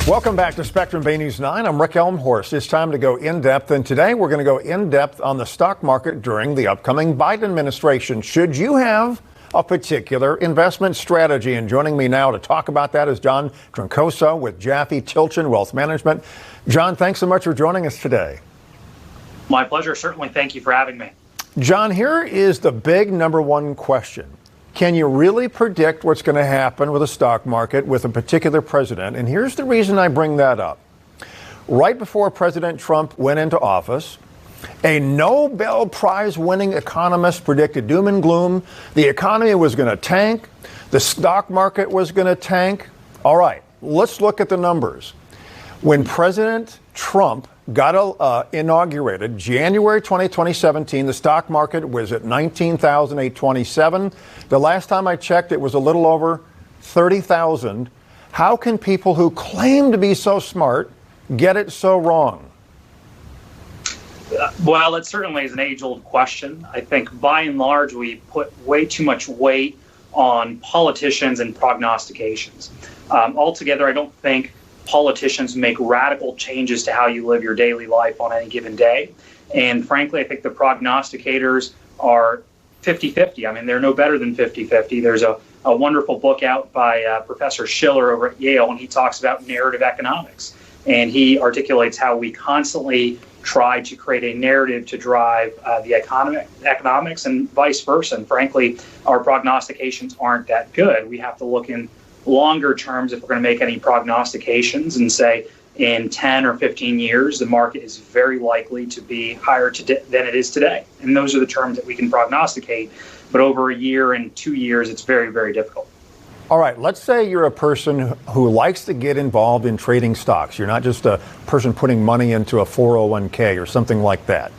Welcome back to Spectrum Bay News 9. I'm Rick Elmhorst. It's time to go in-depth, and today we're going to go in-depth on the stock market during the upcoming Biden administration. Should you have a particular investment strategy? And joining me now to talk about that is John Troncoso with Jaffe Tilchin Wealth Management. John, thanks so much for joining us today. My pleasure. Certainly. Thank you for having me. John, here is the big number one question. Can you really predict what's going to happen with the stock market with a particular president? And here's the reason I bring that up. Right before President Trump went into office, a Nobel Prize winning economist predicted doom and gloom. The economy was going to tank. The stock market was going to tank. All right, let's look at the numbers. When President Trump got inaugurated, January 2017, the stock market was at 19,827. The last time I checked, it was a little over 30,000. How can people who claim to be so smart get it so wrong? Well, it certainly is an age-old question. I think by and large, we put way too much weight on politicians and prognostications. Altogether, I don't think politicians make radical changes to how you live your daily life on any given day. And frankly, I think the prognosticators are 50-50. I mean, they're no better than 50-50. There's a wonderful book out by Professor Schiller over at Yale, and he talks about narrative economics. And he articulates how we constantly try to create a narrative to drive the economics and vice versa. And frankly, our prognostications aren't that good. We have to look in longer terms if we're going to make any prognostications and say in 10 or 15 years, the market is very likely to be higher than it is today. And those are the terms that we can prognosticate. But over a year and 2 years, it's very, very difficult. All right, let's say you're a person who likes to get involved in trading stocks. You're not just a person putting money into a 401k or something like that.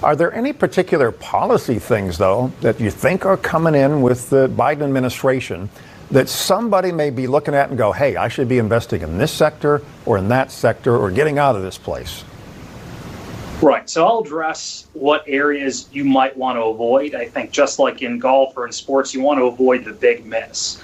Are there any particular policy things, though, that you think are coming in with the Biden administration that somebody may be looking at and go, hey, I should be investing in this sector or in that sector or getting out of this place? Right. So I'll address what areas you might want to avoid. I think just like in golf or in sports, you want to avoid the big miss.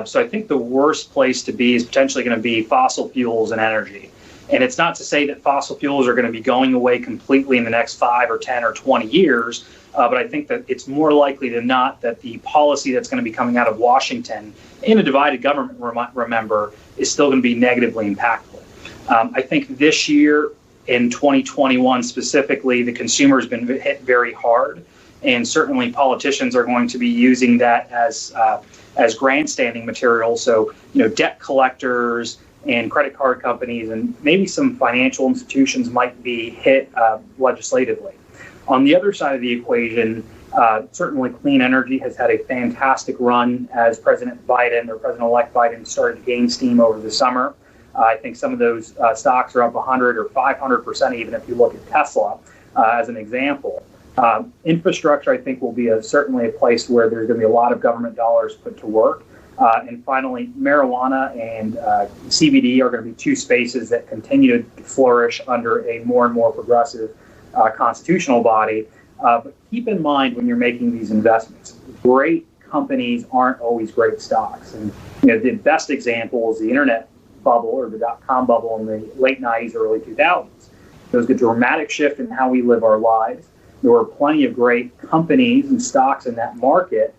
So I think the worst place to be is potentially going to be fossil fuels and energy. And it's not to say that fossil fuels are going to be going away completely in the next 5 or 10 or 20 years. But I think that it's more likely than not that the policy that's going to be coming out of Washington in a divided government, remember, is still going to be negatively impactful. I think this year, in 2021 specifically, the consumer has been hit very hard. And certainly politicians are going to be using that as grandstanding material. So, debt collectors and credit card companies and maybe some financial institutions might be hit legislatively. On the other side of the equation, certainly clean energy has had a fantastic run as President Biden or President-elect Biden started to gain steam over the summer. I think some of those stocks are up 100 or 500%, even if you look at Tesla as an example. Infrastructure, I think, will be certainly a place where there's going to be a lot of government dollars put to work. And finally, marijuana and CBD are going to be two spaces that continue to flourish under a more and more progressive constitutional body. But keep in mind when you're making these investments, great companies aren't always great stocks. And the best example is the internet bubble or the dot-com bubble in the late 90s, early 2000s. There was a dramatic shift in how we live our lives. There were plenty of great companies and stocks in that market.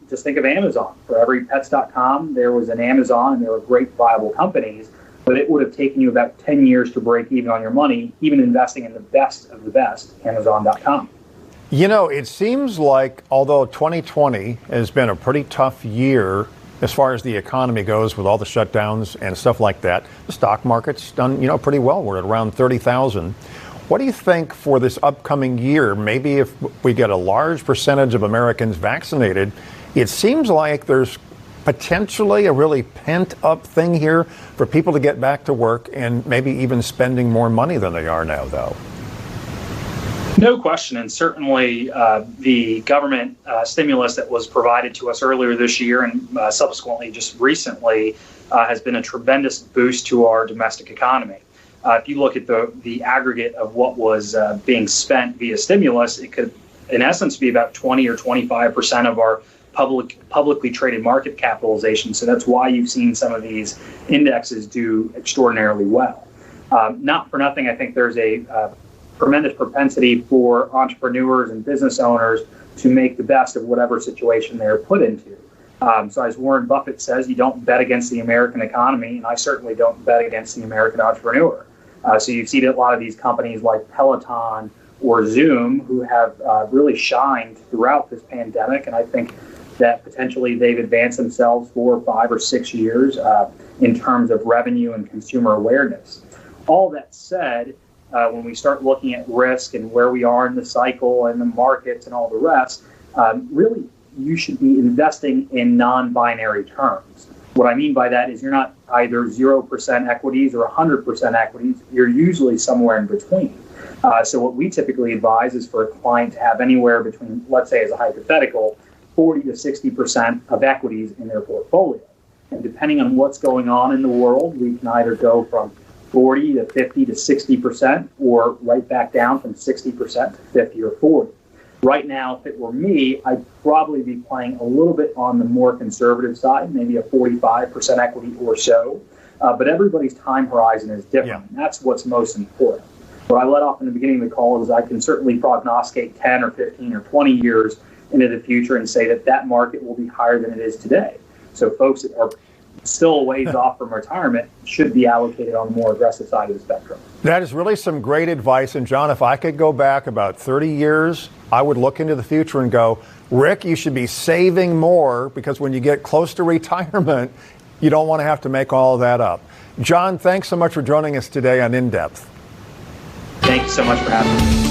Just think of Amazon. For every pets.com, there was an Amazon, and there were great, viable companies. But it would have taken you about 10 years to break even on your money, even investing in the best of the best, Amazon.com. It seems like although 2020 has been a pretty tough year as far as the economy goes with all the shutdowns and stuff like that, the stock market's done, pretty well. We're at around 30,000. What do you think for this upcoming year? Maybe if we get a large percentage of Americans vaccinated, it seems like there's potentially a really pent-up thing here for people to get back to work and maybe even spending more money than they are now, though. No question. And certainly the government stimulus that was provided to us earlier this year and subsequently just recently has been a tremendous boost to our domestic economy. If you look at the aggregate of what was being spent via stimulus, it could in essence be about 20 or 25% of our publicly traded market capitalization. So that's why you've seen some of these indexes do extraordinarily well. Not for nothing, I think there's a tremendous propensity for entrepreneurs and business owners to make the best of whatever situation they're put into. So as Warren Buffett says, you don't bet against the American economy, and I certainly don't bet against the American entrepreneur. So you've seen a lot of these companies like Peloton or Zoom who have really shined throughout this pandemic, and I think that potentially they've advanced themselves 4, 5, or 6 years in terms of revenue and consumer awareness. All that said, when we start looking at risk and where we are in the cycle and the markets and all the rest, really you should be investing in non-binary terms. What I mean by that is you're not either 0% equities or 100% equities. You're usually somewhere in between. So what we typically advise is for a client to have anywhere between, let's say as a hypothetical, 40 to 60% of equities in their portfolio. And depending on what's going on in the world, we can either go from 40 to 50 to 60%, or right back down from 60% to 50 or 40. Right now, if it were me, I'd probably be playing a little bit on the more conservative side, maybe a 45% equity or so. But everybody's time horizon is different. Yeah. And that's what's most important. What I let off in the beginning of the call is I can certainly prognosticate 10 or 15 or 20 years into the future and say that that market will be higher than it is today. So folks that are still a ways off from retirement should be allocated on the more aggressive side of the spectrum. That is really some great advice. And John, if I could go back about 30 years, I would look into the future and go, Rick, you should be saving more, because when you get close to retirement, you don't want to have to make all of that up. John, thanks so much for joining us today on In Depth. Thank you so much for having me.